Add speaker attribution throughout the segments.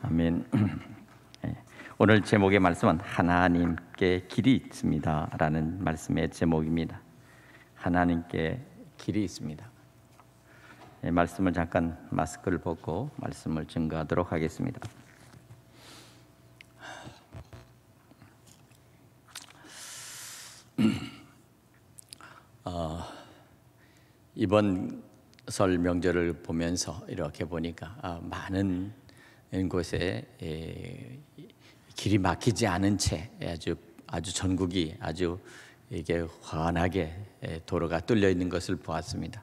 Speaker 1: 아멘. 오늘 제목의 말씀은 하나님께 길이 있습니다 라는 말씀의 제목입니다. 하나님께 길이 있습니다. 말씀을 잠깐 마스크를 벗고 말씀을 증거하도록 하겠습니다. 이번 설 명절을 보면서 이렇게 보니까 많은 곳에 길이 막히지 않은 채 아주 전국이 아주 이게 환하게 도로가 뚫려 있는 것을 보았습니다.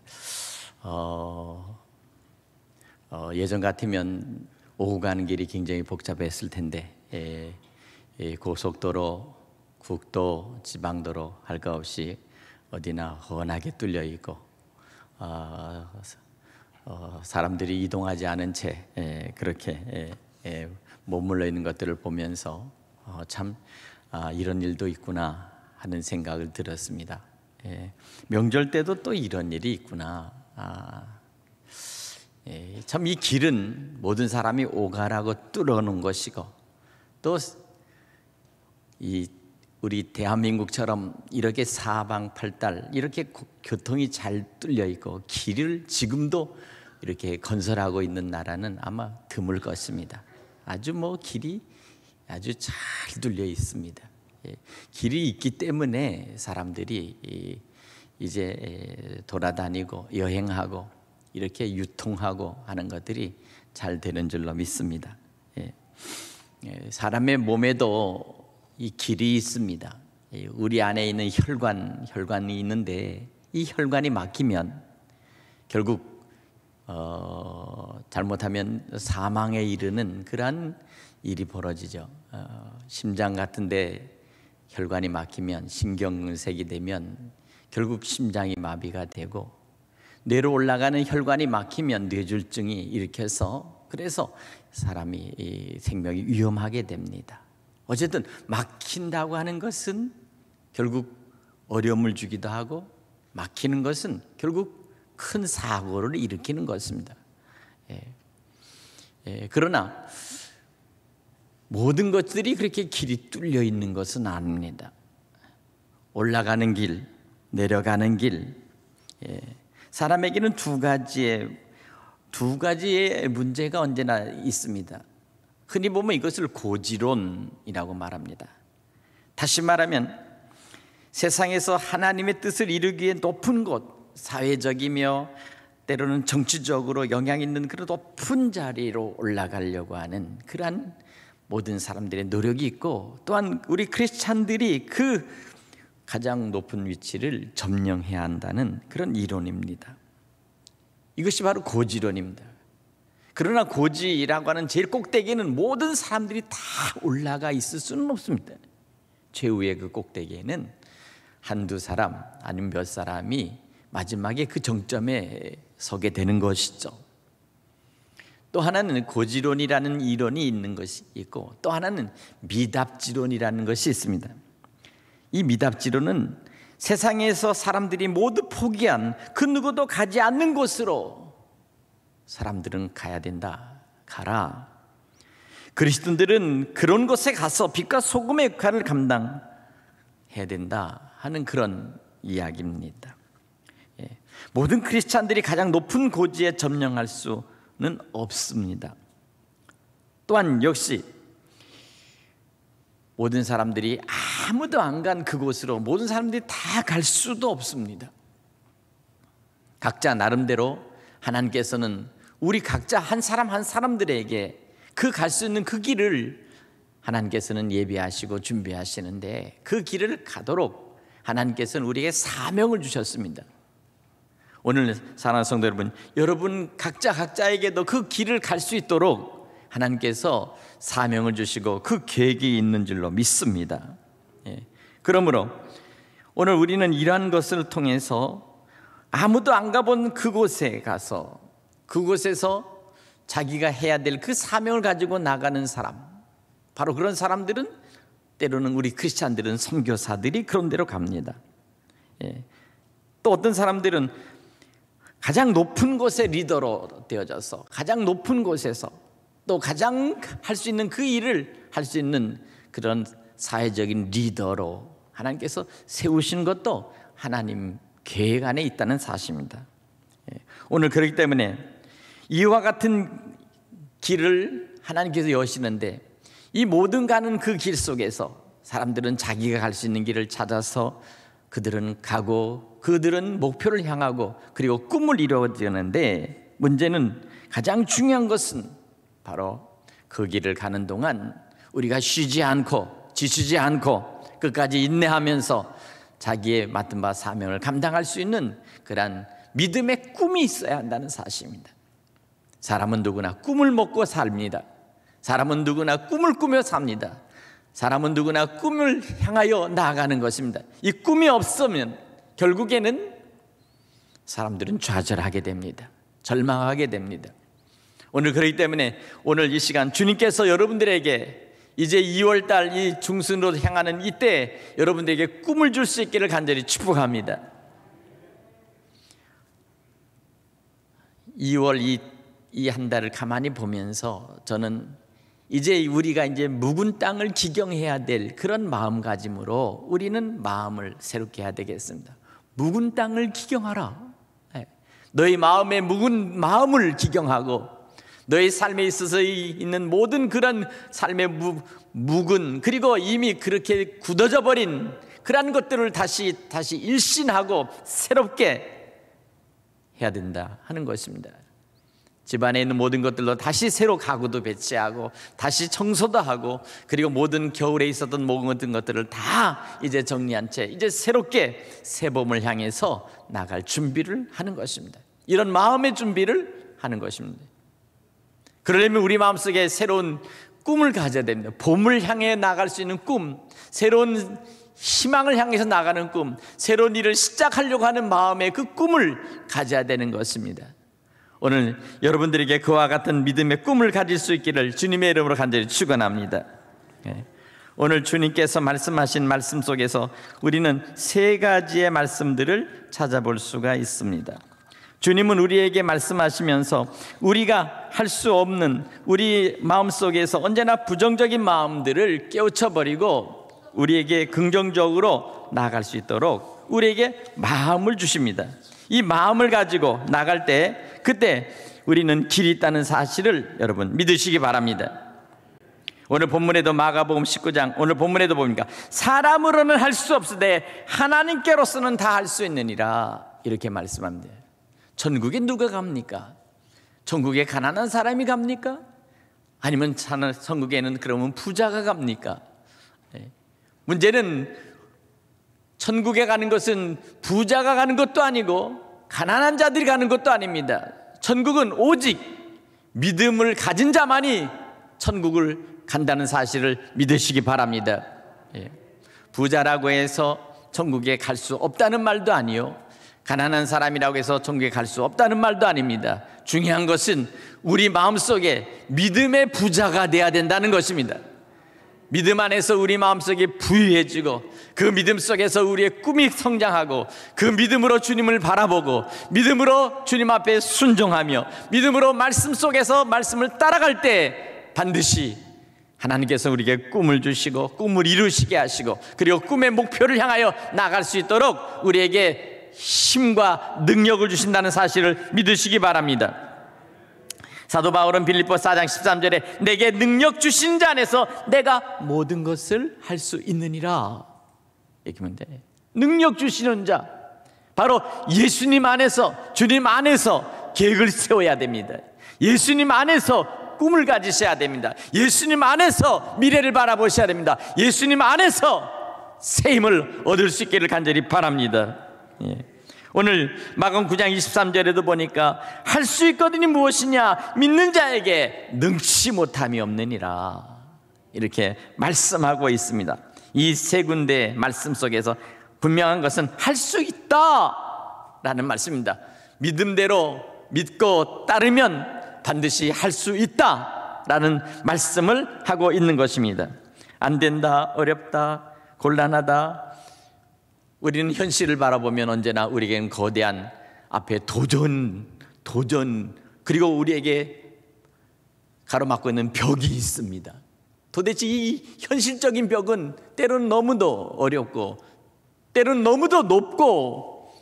Speaker 1: 예전 같으면 오후 가는 길이 굉장히 복잡했을 텐데 고속도로, 국도, 지방도로 할 것 없이 어디나 훤하게 뚫려 있고 사람들이 이동하지 않은 채 그렇게 머물러 있는 것들을 보면서 참 이런 일도 있구나 하는 생각을 들었습니다. 명절 때도 또 이런 일이 있구나. 참 이 길은 모든 사람이 오가라고 뚫어놓은 것이고 또 이 우리 대한민국처럼 이렇게 사방팔달 이렇게 교통이 잘 뚫려 있고 길을 지금도 이렇게 건설하고 있는 나라는 아마 드물 것입니다. 아주 길이 아주 잘 뚫려 있습니다. 길이 있기 때문에 사람들이 이제 돌아다니고 여행하고 이렇게 유통하고 하는 것들이 잘 되는 줄로 믿습니다. 사람의 몸에도 이 길이 있습니다. 우리 안에 있는 혈관이 있는데 이 혈관이 막히면 결국 잘못하면 사망에 이르는 그러한 일이 벌어지죠. 심장 같은데 혈관이 막히면 신경색이 되면 결국 심장이 마비가 되고 뇌로 올라가는 혈관이 막히면 뇌졸중이 일으켜서 그래서 사람이 생명이 위험하게 됩니다. 어쨌든 막힌다고 하는 것은 결국 어려움을 주기도 하고 막히는 것은 결국 큰 사고를 일으키는 것입니다. 그러나 모든 것들이 그렇게 길이 뚫려 있는 것은 아닙니다. 올라가는 길, 내려가는 길, 사람에게는 두 가지의 문제가 언제나 있습니다. 흔히 보면 이것을 고지론이라고 말합니다. 다시 말하면 세상에서 하나님의 뜻을 이루기 위해 높은 곳, 사회적이며 때로는 정치적으로 영향 있는 그런 높은 자리로 올라가려고 하는 그러한 모든 사람들의 노력이 있고 또한 우리 크리스찬들이 그 가장 높은 위치를 점령해야 한다는 그런 이론입니다. 이것이 바로 고지론입니다. 그러나 고지라고 하는 제일 꼭대기에는 모든 사람들이 다 올라가 있을 수는 없습니다. 최후의 그 꼭대기에는 한두 사람 아니면 몇 사람이 마지막에 그 정점에 서게 되는 것이죠. 또 하나는 고지론이라는 이론이 있는 것이 있고 또 하나는 미답지론이라는 것이 있습니다. 이 미답지론은 세상에서 사람들이 모두 포기한 그 누구도 가지 않는 곳으로 사람들은 가야 된다. 가라. 그리스도인들은 그런 곳에 가서 빛과 소금의 역할을 감당해야 된다 하는 그런 이야기입니다. 모든 크리스찬들이 가장 높은 고지에 점령할 수는 없습니다. 또한 역시 모든 사람들이 아무도 안 간 그곳으로 모든 사람들이 다 갈 수도 없습니다. 각자 나름대로 하나님께서는 우리 각자 한 사람 한 사람들에게 그 갈 수 있는 그 길을 하나님께서는 예비하시고 준비하시는데 그 길을 가도록 하나님께서는 우리에게 사명을 주셨습니다. 오늘 사랑하는 성도 여러분 각자에게도 그 길을 갈 수 있도록 하나님께서 사명을 주시고 그 계획이 있는 줄로 믿습니다. 그러므로 오늘 우리는 이러한 것을 통해서 아무도 안 가본 그곳에 가서 그곳에서 자기가 해야 될 그 사명을 가지고 나가는 사람, 바로 그런 사람들은 때로는 우리 크리스찬들은 선교사들이 그런 데로 갑니다. 또 어떤 사람들은 가장 높은 곳의 리더로 되어져서 가장 높은 곳에서 또 가장 할 수 있는 그 일을 할 수 있는 그런 사회적인 리더로 하나님께서 세우신 것도 하나님 계획 안에 있다는 사실입니다. 오늘 그렇기 때문에 이와 같은 길을 하나님께서 여시는데, 이 모든 가는 그 길 속에서 사람들은 자기가 갈 수 있는 길을 찾아서 그들은 가고, 그들은 목표를 향하고, 그리고 꿈을 이루어지는데, 문제는, 가장 중요한 것은 바로 그 길을 가는 동안 우리가 쉬지 않고 지치지 않고 끝까지 인내하면서 자기의 맡은 바 사명을 감당할 수 있는 그러한 믿음의 꿈이 있어야 한다는 사실입니다. 사람은 누구나 꿈을 먹고 삽니다. 사람은 누구나 꿈을 꾸며 삽니다. 사람은 누구나 꿈을 향하여 나아가는 것입니다. 이 꿈이 없으면 결국에는 사람들은 좌절하게 됩니다. 절망하게 됩니다. 오늘 그렇기 때문에 오늘 이 시간 주님께서 여러분들에게 이제 2월달 이 중순으로 향하는 이때 여러분들에게 꿈을 줄 수 있기를 간절히 축복합니다. 2월 이 한 달을 가만히 보면서 저는 이제 우리가 이제 묵은 땅을 기경해야 될 그런 마음가짐으로 우리는 마음을 새롭게 해야 되겠습니다. 묵은 땅을 기경하라. 너희 마음에 묵은 마음을 기경하고, 너희 삶에 있어서 있는 모든 그런 삶의 묵은, 그리고 이미 그렇게 굳어져 버린 그런 것들을 다시 일신하고 새롭게 해야 된다 하는 것입니다. 집안에 있는 모든 것들로 다시 새로 가구도 배치하고 다시 청소도 하고, 그리고 모든 겨울에 있었던 모든 것들을 다 이제 정리한 채 이제 새롭게 새 봄을 향해서 나갈 준비를 하는 것입니다. 이런 마음의 준비를 하는 것입니다. 그러려면 우리 마음속에 새로운 꿈을 가져야 됩니다. 봄을 향해 나갈 수 있는 꿈, 새로운 희망을 향해서 나가는 꿈, 새로운 일을 시작하려고 하는 마음의 그 꿈을 가져야 되는 것입니다. 오늘 여러분들에게 그와 같은 믿음의 꿈을 가질 수 있기를 주님의 이름으로 간절히 축원합니다. 오늘 주님께서 말씀하신 말씀 속에서 우리는 세 가지의 말씀들을 찾아볼 수가 있습니다. 주님은 우리에게 말씀하시면서 우리가 할 수 없는 우리 마음속에서 언제나 부정적인 마음들을 깨우쳐버리고 우리에게 긍정적으로 나아갈 수 있도록 우리에게 마음을 주십니다. 이 마음을 가지고 나갈 때, 그때 우리는 길이 있다는 사실을 여러분 믿으시기 바랍니다. 오늘 본문에도 마가복음 19장 오늘 본문에도 보니까 사람으로는 할 수 없으되 하나님께로서는 다 할 수 있느니라 이렇게 말씀합니다. 천국에 누가 갑니까? 천국에 가난한 사람이 갑니까? 아니면 천국에는 그러면 부자가 갑니까? 문제는 천국에 가는 것은 부자가 가는 것도 아니고 가난한 자들이 가는 것도 아닙니다. 천국은 오직 믿음을 가진 자만이 천국을 간다는 사실을 믿으시기 바랍니다. 부자라고 해서 천국에 갈 수 없다는 말도 아니요, 가난한 사람이라고 해서 천국에 갈 수 없다는 말도 아닙니다. 중요한 것은 우리 마음속에 믿음의 부자가 돼야 된다는 것입니다. 믿음 안에서 우리 마음속이 부유해지고 그 믿음 속에서 우리의 꿈이 성장하고 그 믿음으로 주님을 바라보고 믿음으로 주님 앞에 순종하며 믿음으로 말씀 속에서 말씀을 따라갈 때 반드시 하나님께서 우리에게 꿈을 주시고 꿈을 이루시게 하시고 그리고 꿈의 목표를 향하여 나갈 수 있도록 우리에게 힘과 능력을 주신다는 사실을 믿으시기 바랍니다. 사도 바울은 빌립보 4장 13절에 내게 능력 주신 자 안에서 내가 모든 것을 할 수 있느니라 이렇게 하면 돼. 능력 주시는 자, 바로 예수님 안에서, 주님 안에서 계획을 세워야 됩니다. 예수님 안에서 꿈을 가지셔야 됩니다. 예수님 안에서 미래를 바라보셔야 됩니다. 예수님 안에서 새 힘을 얻을 수 있기를 간절히 바랍니다. 오늘 마가복음 9장 23절에도 보니까 할 수 있거든이 무엇이냐, 믿는 자에게 능치 못함이 없느니라 이렇게 말씀하고 있습니다. 이 세 군데 말씀 속에서 분명한 것은 할 수 있다라는 말씀입니다. 믿음대로 믿고 따르면 반드시 할 수 있다라는 말씀을 하고 있는 것입니다. 안 된다, 어렵다, 곤란하다, 우리는 현실을 바라보면 언제나 우리에게는 거대한 앞에 도전, 그리고 우리에게 가로막고 있는 벽이 있습니다. 도대체 이 현실적인 벽은 때로는 너무도 어렵고, 때로는 너무도 높고,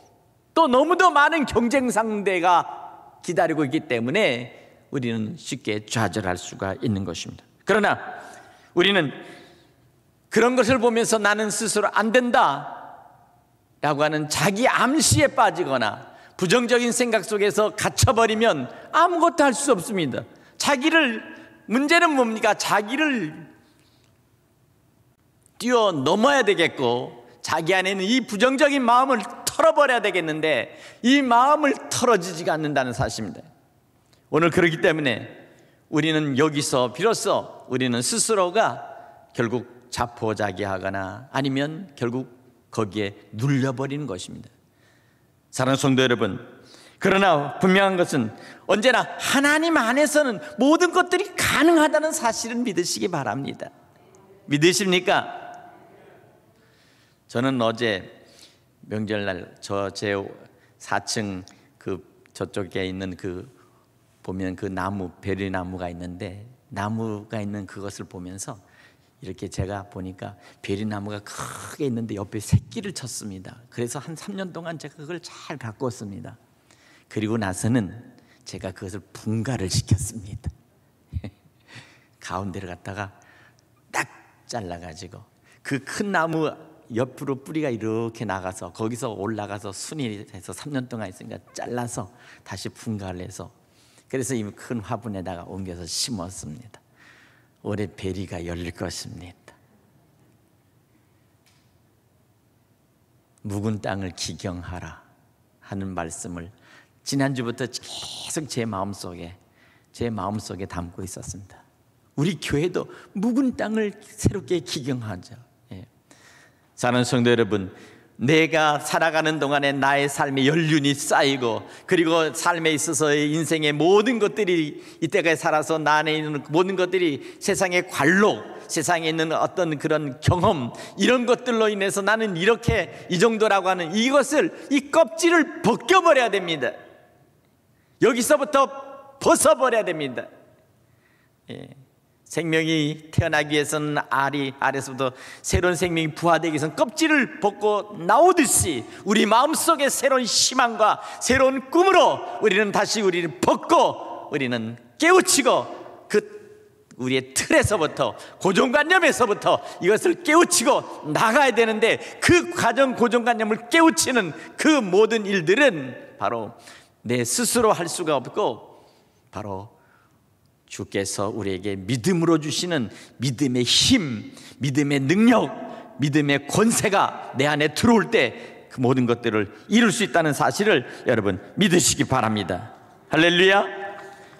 Speaker 1: 또 너무도 많은 경쟁 상대가 기다리고 있기 때문에 우리는 쉽게 좌절할 수가 있는 것입니다. 그러나 우리는 그런 것을 보면서 나는 스스로 안 된다 라고 하는 자기 암시에 빠지거나 부정적인 생각 속에서 갇혀버리면 아무것도 할 수 없습니다. 문제는 뭡니까? 자기를 뛰어넘어야 되겠고, 자기 안에 있는 이 부정적인 마음을 털어버려야 되겠는데, 이 마음을 털어지지가 않는다는 사실입니다. 오늘 그렇기 때문에 우리는 여기서 비로소 우리는 스스로가 결국 자포자기하거나 아니면 결국 거기에 눌려버리는 것입니다. 사랑하는 성도 여러분, 그러나 분명한 것은 언제나 하나님 안에서는 모든 것들이 가능하다는 사실을 믿으시기 바랍니다. 믿으십니까? 저는 어제 명절날 제 4층 저쪽에 있는 보면 나무, 베리나무가 있는데, 나무가 있는 그것을 보면서 이렇게 제가 보니까 베리나무가 크게 있는데 옆에 새끼를 쳤습니다. 그래서 한 3년 동안 제가 그걸 잘 가꿨습니다. 그리고 나서는 제가 그것을 분갈을 시켰습니다. 가운데를 갖다가 딱 잘라가지고 그 큰 나무 옆으로 뿌리가 이렇게 나가서 거기서 올라가서 순이 해서 3년 동안 있으니까 잘라서 다시 분갈을 해서, 그래서 이 큰 화분에다가 옮겨서 심었습니다. 올해 베리가 열릴 것입니다. 묵은 땅을 기경하라 하는 말씀을 지난주부터 계속 제 마음속에 담고 있었습니다. 우리 교회도 묵은 땅을 새롭게 기경하죠. 사랑하는 성도 여러분, 내가 살아가는 동안에 나의 삶의 연륜이 쌓이고, 그리고 삶에 있어서의 인생의 모든 것들이, 이때까지 살아서 나 안에 있는 모든 것들이 세상의 관록, 세상에 있는 어떤 그런 경험, 이런 것들로 인해서 나는 이렇게 이 정도라고 하는 이것을, 이 껍질을 벗겨버려야 됩니다. 여기서부터 벗어버려야 됩니다. 생명이 태어나기 위해서는 알에서부터 새로운 생명이 부화되기 위해서는 껍질을 벗고 나오듯이 우리 마음속에 새로운 희망과 새로운 꿈으로 우리는 벗고 우리는 깨우치고 우리의 틀에서부터, 고정관념에서부터 이것을 깨우치고 나가야 되는데, 그 과정 고정관념을 깨우치는 그 모든 일들은 바로 내 스스로 할 수가 없고, 바로 주께서 우리에게 믿음으로 주시는 믿음의 힘, 믿음의 능력, 믿음의 권세가 내 안에 들어올 때 그 모든 것들을 이룰 수 있다는 사실을 여러분 믿으시기 바랍니다. 할렐루야.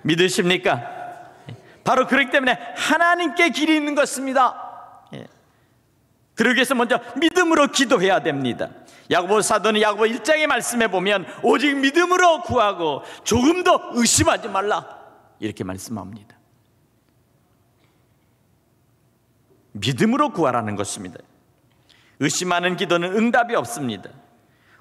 Speaker 1: 믿으십니까? 바로 그렇기 때문에 하나님께 길이 있는 것입니다. 그러기 위해서 먼저 믿음으로 기도해야 됩니다. 야고보 사도는 야고보 1장의 말씀에 보면 오직 믿음으로 구하고 조금도 의심하지 말라, 이렇게 말씀합니다. 믿음으로 구하라는 것입니다. 의심하는 기도는 응답이 없습니다.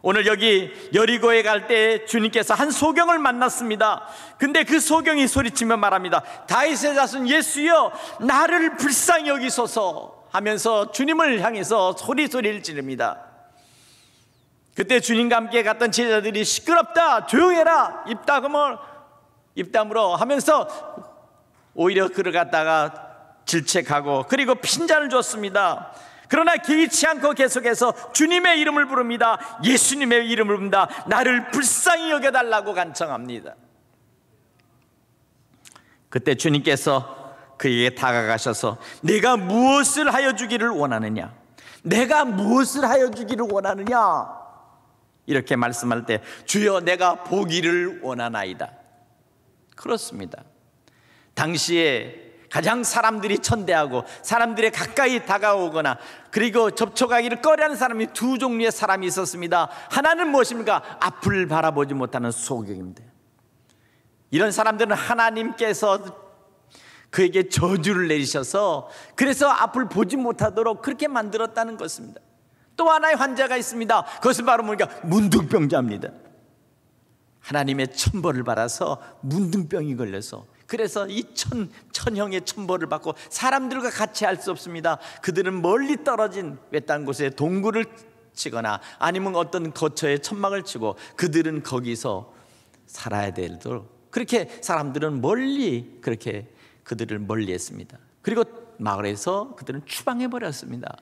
Speaker 1: 오늘 여기 여리고에 갈 때 주님께서 한 소경을 만났습니다. 근데 그 소경이 소리치며 말합니다. 다윗의 자손 예수여, 나를 불쌍히 여기소서 하면서 주님을 향해서 소리를 지릅니다. 그때 주님과 함께 갔던 제자들이 시끄럽다, 조용해라, 입 다물어 하면서 오히려 그를 갖다가 질책하고, 그리고 핀잔을 줬습니다. 그러나 개의치 않고 계속해서 주님의 이름을 부릅니다. 예수님의 이름을 부릅니다. 나를 불쌍히 여겨달라고 간청합니다. 그때 주님께서 그에게 다가가셔서 내가 무엇을 하여 주기를 원하느냐, 내가 무엇을 하여 주기를 원하느냐, 이렇게 말씀할 때 주여 내가 보기를 원하나이다. 그렇습니다. 당시에 가장 사람들이 천대하고 사람들이 가까이 다가오거나 그리고 접촉하기를 꺼려하는 사람이 두 종류의 사람이 있었습니다. 하나는 무엇입니까? 앞을 바라보지 못하는 소경입니다. 이런 사람들은 하나님께서 그에게 저주를 내리셔서 그래서 앞을 보지 못하도록 그렇게 만들었다는 것입니다. 또 하나의 환자가 있습니다. 그것은 바로 뭐니까 문둥병자입니다. 하나님의 천벌을 받아서 문둥병이 걸려서 그래서 이 천형의 천벌을 받고 사람들과 같이 할 수 없습니다. 그들은 멀리 떨어진 외딴 곳에 동굴을 치거나 아니면 어떤 거처에 천막을 치고 그들은 거기서 살아야 되도록 그렇게 사람들은 멀리 그렇게 그들을 멀리 했습니다. 그리고 마을에서 그들은 추방해 버렸습니다.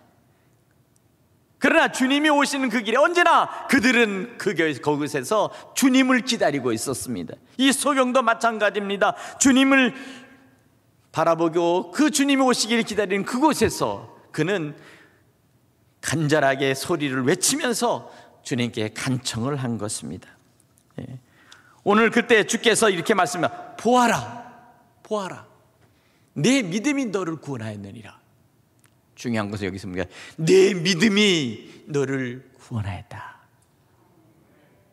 Speaker 1: 그러나 주님이 오시는 그 길에 언제나 그들은 그곳에서 주님을 기다리고 있었습니다. 이 소경도 마찬가지입니다. 주님을 바라보고 그 주님이 오시기를 기다리는 그곳에서 그는 간절하게 소리를 외치면서 주님께 간청을 한 것입니다. 오늘 그때 주께서 이렇게 말씀하십니다. 보아라 내 믿음이 너를 구원하였느니라. 중요한 것은 여기 있습니다. 내 믿음이 너를 구원하였다.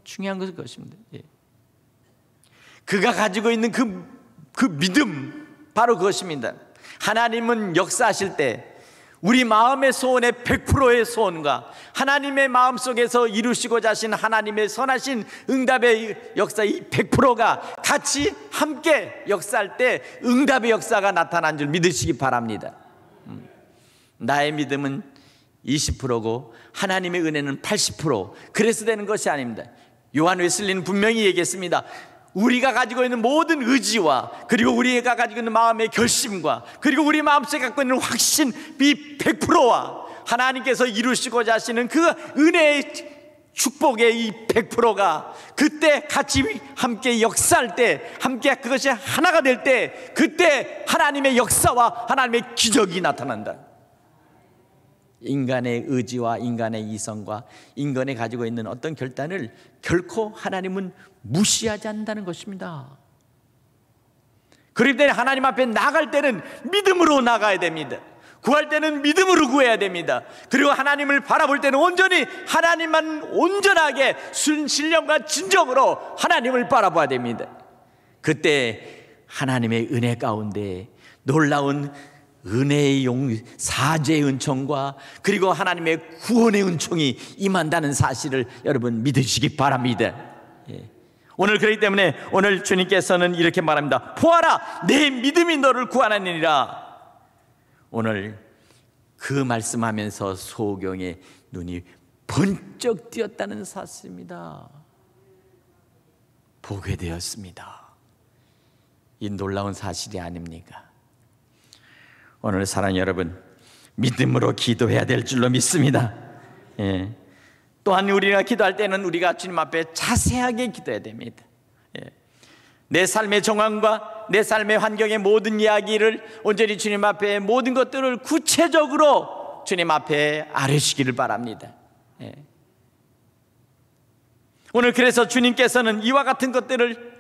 Speaker 1: 중요한 것은 그것입니다. 그가 가지고 있는 그 믿음, 바로 그것입니다. 하나님은 역사하실 때 우리 마음의 소원의 100%의 소원과 하나님의 마음속에서 이루시고자 하신 하나님의 선하신 응답의 역사, 이 100%가 같이 함께 역사할 때 응답의 역사가 나타난 줄 믿으시기 바랍니다. 나의 믿음은 20%고 하나님의 은혜는 80%. 그래서 되는 것이 아닙니다. 요한 웨슬리는 분명히 얘기했습니다. 우리가 가지고 있는 모든 의지와 그리고 우리가 가지고 있는 마음의 결심과 그리고 우리 마음속에 갖고 있는 확신, 이 100%와 하나님께서 이루시고자 하시는 그 은혜의 축복의 이 100%가 그때 같이 함께 역사할 때, 함께 그것이 하나가 될 때, 그때 하나님의 역사와 하나님의 기적이 나타난다. 인간의 의지와 인간의 이성과 인간이 가지고 있는 어떤 결단을 결코 하나님은 무시하지 않는다는 것입니다. 그럴 때 하나님 앞에 나갈 때는 믿음으로 나가야 됩니다. 구할 때는 믿음으로 구해야 됩니다. 그리고 하나님을 바라볼 때는 온전히 하나님만 온전하게 신령과 진정으로 하나님을 바라봐야 됩니다. 그때 하나님의 은혜 가운데 놀라운 은혜의 사죄의 은총과 그리고 하나님의 구원의 은총이 임한다는 사실을 여러분 믿으시기 바랍니다. 오늘 그렇기 때문에 오늘 주님께서는 이렇게 말합니다. 보아라 내 믿음이 너를 구원하느니라. 오늘 그 말씀하면서 소경의 눈이 번쩍 띄었다는 사실입니다. 보게 되었습니다. 이 놀라운 사실이 아닙니까? 오늘 사랑하는 여러분, 믿음으로 기도해야 될 줄로 믿습니다. 또한 우리가 기도할 때는 우리가 주님 앞에 자세하게 기도해야 됩니다. 내 삶의 정황과 내 삶의 환경의 모든 이야기를 온전히 주님 앞에 모든 것들을 구체적으로 주님 앞에 아뢰시기를 바랍니다. 오늘 그래서 주님께서는 이와 같은 것들을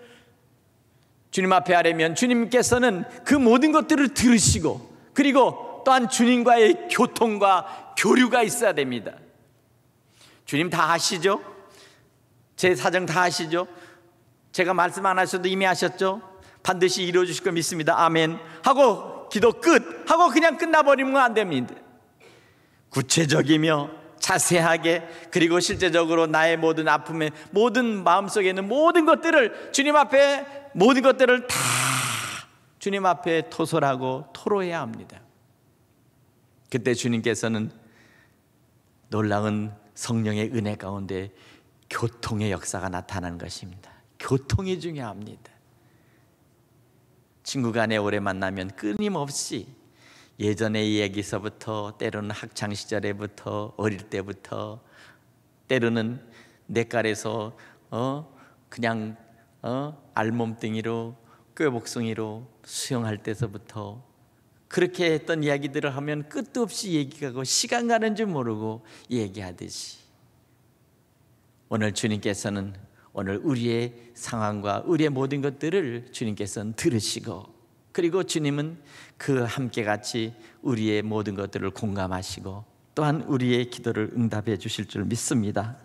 Speaker 1: 주님 앞에 아뢰면 주님께서는 그 모든 것들을 들으시고 그리고 또한 주님과의 교통과 교류가 있어야 됩니다. 주님 다 아시죠? 제 사정 다 아시죠? 제가 말씀 안 하셔도 이미 아셨죠? 반드시 이루어 주실 거 믿습니다. 아멘 하고 기도 끝 하고 그냥 끝나버리면 안 됩니다. 구체적이며 자세하게 그리고 실제적으로 나의 모든 아픔에 모든 마음속에 있는 모든 것들을 주님 앞에 모든 것들을 다 주님 앞에 토설하고 토로해야 합니다. 그때 주님께서는 놀라운 성령의 은혜 가운데 교통의 역사가 나타나는 것입니다. 교통이 중요합니다. 친구 간에 오래 만나면 끊임없이 예전의 얘기서부터 때로는 학창시절에부터 어릴 때부터 때로는 냇가에서 그냥 알몸뚱이로 꾀복숭이로 수영할 때서부터 그렇게 했던 이야기들을 하면 끝도 없이 얘기하고 시간 가는 줄 모르고 얘기하듯이 오늘 주님께서는 오늘 우리의 상황과 우리의 모든 것들을 주님께서는 들으시고 그리고 주님은 그 함께 같이 우리의 모든 것들을 공감하시고 또한 우리의 기도를 응답해 주실 줄 믿습니다.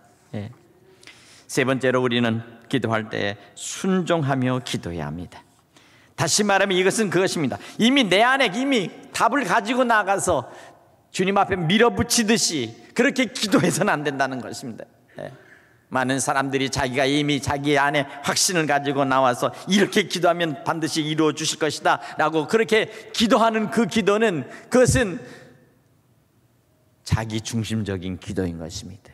Speaker 1: 세 번째로 우리는 기도할 때 순종하며 기도해야 합니다. 다시 말하면 이것은 그것입니다. 이미 내 안에 이미 답을 가지고 나가서 주님 앞에 밀어붙이듯이 그렇게 기도해서는 안 된다는 것입니다. 많은 사람들이 자기가 이미 자기 안에 확신을 가지고 나와서 이렇게 기도하면 반드시 이루어 주실 것이다 라고 그렇게 기도하는 그 기도는, 그것은 자기 중심적인 기도인 것입니다.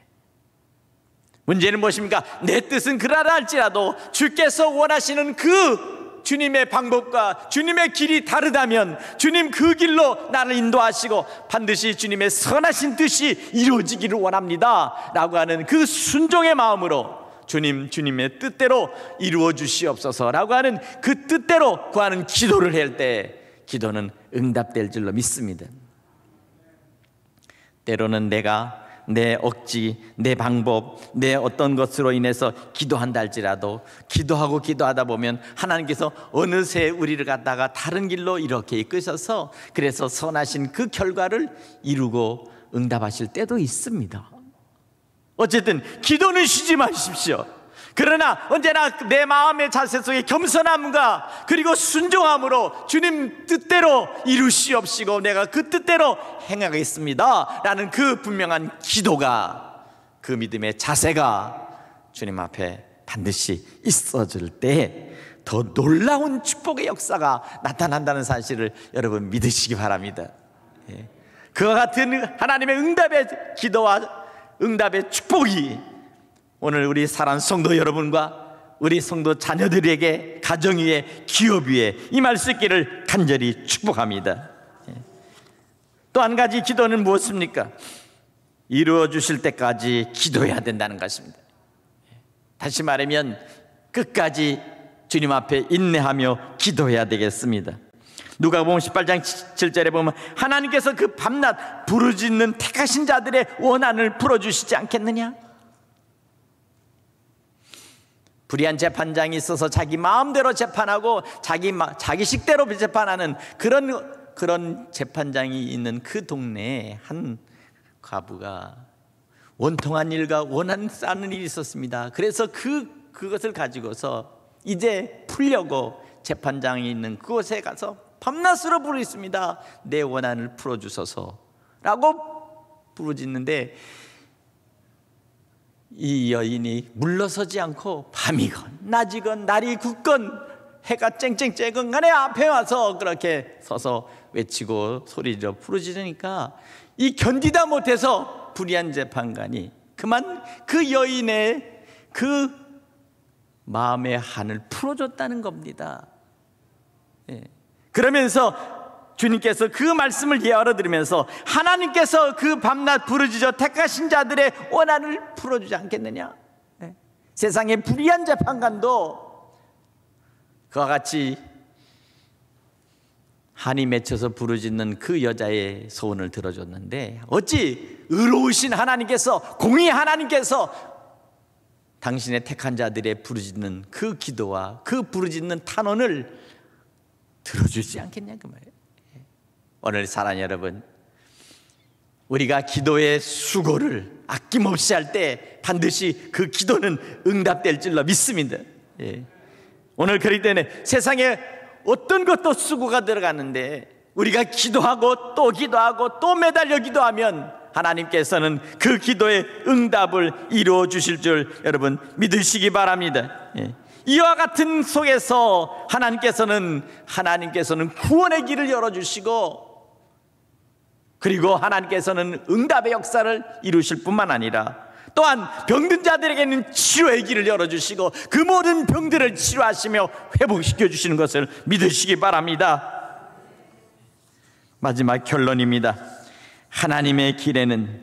Speaker 1: 문제는 무엇입니까? 내 뜻은 그러하다 할지라도 주께서 원하시는 그 주님의 방법과 주님의 길이 다르다면 주님 그 길로 나를 인도하시고 반드시 주님의 선하신 뜻이 이루어지기를 원합니다 라고 하는 그 순종의 마음으로 주님의 뜻대로 이루어 주시옵소서 라고 하는 그 뜻대로 구하는 기도를 할 때 기도는 응답될 줄로 믿습니다. 때로는 내가 내 억지, 내 방법, 내 어떤 것으로 인해서 기도한다 할지라도 기도하고 기도하다 보면 하나님께서 어느새 우리를 갖다가 다른 길로 이렇게 이끄셔서 그래서 선하신 그 결과를 이루고 응답하실 때도 있습니다. 어쨌든 기도는 쉬지 마십시오. 그러나 언제나 내 마음의 자세 속에 겸손함과 그리고 순종함으로 주님 뜻대로 이루시옵시고 내가 그 뜻대로 행하겠습니다 라는 그 분명한 기도가, 그 믿음의 자세가 주님 앞에 반드시 있어질 때 더 놀라운 축복의 역사가 나타난다는 사실을 여러분 믿으시기 바랍니다. 그와 같은 하나님의 응답의 기도와 응답의 축복이 오늘 우리 사랑하는 성도 여러분과 우리 성도 자녀들에게, 가정 위에, 기업 위에 임할 수 있기를 간절히 축복합니다. 또 한 가지 기도는 무엇입니까? 이루어 주실 때까지 기도해야 된다는 것입니다. 다시 말하면 끝까지 주님 앞에 인내하며 기도해야 되겠습니다. 누가복음 18장 7절에 보면 하나님께서 그 밤낮 부르짖는 택하신 자들의 원한을 풀어주시지 않겠느냐? 불의한 재판장이 있어서 자기 마음대로 재판하고 자기 식대로 재판하는 그런 재판장이 있는 그 동네에 한 과부가 원통한 일과 원한 쌓는 일이 있었습니다. 그래서 그것을 가지고서 이제 풀려고 재판장이 있는 그곳에 가서 밤낮으로 부르짖습니다. 내 원한을 풀어주소서 라고 부르짖는데 이 여인이 물러서지 않고 밤이건 낮이건 날이 굳건 해가 쨍쨍 쬐건 간에 앞에 와서 그렇게 서서 외치고 소리로 부르짖으니까 이 견디다 못해서 불의한 재판관이 그만 그 여인의 그 마음의 한을 풀어줬다는 겁니다. 그러면서 주님께서 그 말씀을 예언하들으면서 하나님께서 그 밤낮 부르짖어 택하신 자들의 원한을 풀어주지 않겠느냐? 세상의 불의한 재판관도 그와 같이 한이 맺혀서 부르짖는 그 여자의 소원을 들어줬는데 어찌 의로우신 하나님께서, 공의 하나님께서 당신의 택한 자들의 부르짖는 그 기도와 그 부르짖는 탄원을 들어주지 않겠냐 그 말이에요. 오늘 사랑하는 여러분, 우리가 기도의 수고를 아낌없이 할 때 반드시 그 기도는 응답될 줄로 믿습니다. 오늘 그렇기 때문에 세상에 어떤 것도 수고가 들어가는데 우리가 기도하고 또 기도하고 또 매달려 기도하면 하나님께서는 그 기도의 응답을 이루어 주실 줄 여러분 믿으시기 바랍니다. 이와 같은 속에서 하나님께서는 구원의 길을 열어주시고 그리고 하나님께서는 응답의 역사를 이루실 뿐만 아니라 또한 병든 자들에게는 치료의 길을 열어주시고 그 모든 병들을 치료하시며 회복시켜 주시는 것을 믿으시기 바랍니다. 마지막 결론입니다. 하나님의 길에는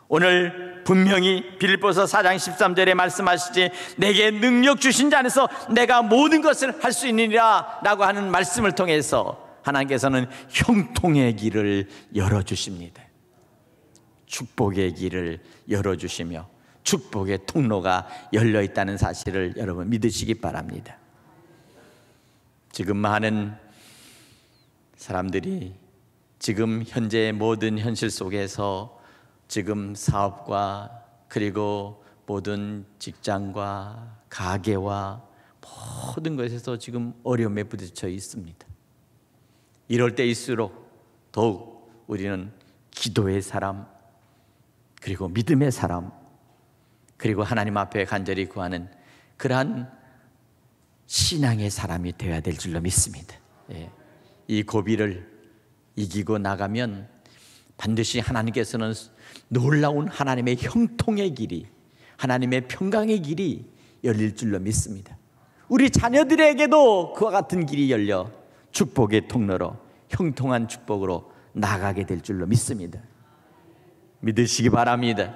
Speaker 1: 오늘 분명히 빌립보서 4장 13절에 말씀하시지 내게 능력 주신 자 안에서 내가 모든 것을 할 수 있느니라 라고 하는 말씀을 통해서 하나님께서는 형통의 길을 열어주십니다. 축복의 길을 열어주시며 축복의 통로가 열려있다는 사실을 여러분 믿으시기 바랍니다. 지금 많은 사람들이 지금 현재의 모든 현실 속에서 지금 사업과 그리고 모든 직장과 가게와 모든 것에서 지금 어려움에 부딪혀 있습니다. 이럴 때일수록 더욱 우리는 기도의 사람 그리고 믿음의 사람 그리고 하나님 앞에 간절히 구하는 그러한 신앙의 사람이 되어야 될 줄로 믿습니다. 이 고비를 이기고 나가면 반드시 하나님께서는 놀라운 하나님의 형통의 길이, 하나님의 평강의 길이 열릴 줄로 믿습니다. 우리 자녀들에게도 그와 같은 길이 열려 축복의 통로로, 형통한 축복으로 나가게 될 줄로 믿습니다. 믿으시기 바랍니다.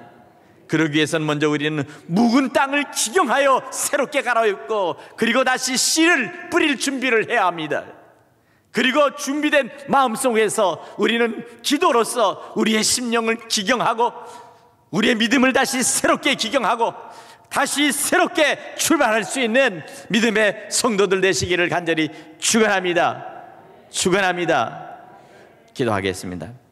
Speaker 1: 그러기 위해서는 먼저 우리는 묵은 땅을 기경하여 새롭게 갈아엎고, 그리고 다시 씨를 뿌릴 준비를 해야 합니다. 그리고 준비된 마음속에서 우리는 기도로서 우리의 심령을 기경하고, 우리의 믿음을 다시 새롭게 기경하고, 다시 새롭게 출발할 수 있는 믿음의 성도들 되시기를 간절히 축원합니다. 축원합니다. 기도하겠습니다.